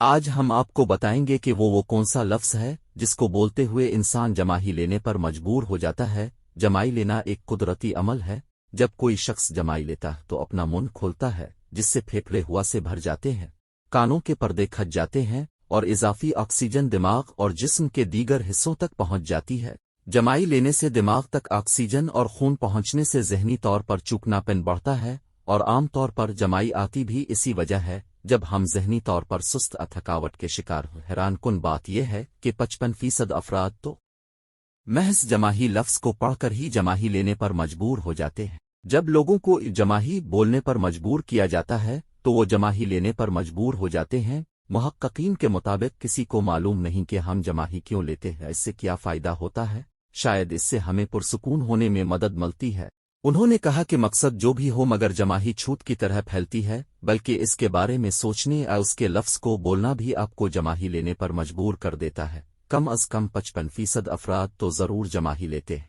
آج ہم آپ کو بتائیں گے کہ وہ کون سا لفظ ہے جس کو بولتے ہوئے انسان جمائی لینے پر مجبور ہو جاتا ہے۔ جمائی لینا ایک قدرتی عمل ہے۔ جب کوئی شخص جمائی لیتا ہے تو اپنا منہ کھولتا ہے، جس سے پھیپھڑے ہوا سے بھر جاتے ہیں، کانوں کے پردے کھج جاتے ہیں اور اضافی آکسیجن دماغ اور جسم کے دیگر حصوں تک پہنچ جاتی ہے۔ جمائی لینے سے دماغ تک آکسیجن اور خون پہنچنے سے ذہنی طور پر چوکناپن بڑھتا ہے، اور عام طور پر جمائی آتی بھی اسی وجہ ہے جب ہم ذہنی طور پر سست تھکاوٹ کے شکار ہوں۔ حیران کن بات یہ ہے کہ 55% افراد تو محض جمائی لفظ کو پڑھ کر ہی جمائی لینے پر مجبور ہو جاتے ہیں۔ جب لوگوں کو جمائی بولنے پر مجبور کیا جاتا ہے تو وہ جمائی لینے پر مجبور ہو جاتے ہیں۔ محققین کے مطابق کسی کو معلوم نہیں کہ ہم جمائی کیوں لیتے ہیں، اس سے کیا فائدہ ہوتا ہے۔ شاید اس سے ہمیں پرسکون ہونے میں مدد ملتی ہے۔ انہوں نے کہا کہ مقصد جو بھی ہو مگر جمائی چھوت کی طرح پھیلتی ہے، بلکہ اس کے بارے میں سوچنے اور اس کے لفظ کو بولنا بھی آپ کو جمائی لینے پر مجبور کر دیتا ہے۔ کم از کم 55% افراد تو ضرور جمائی لیتے ہیں۔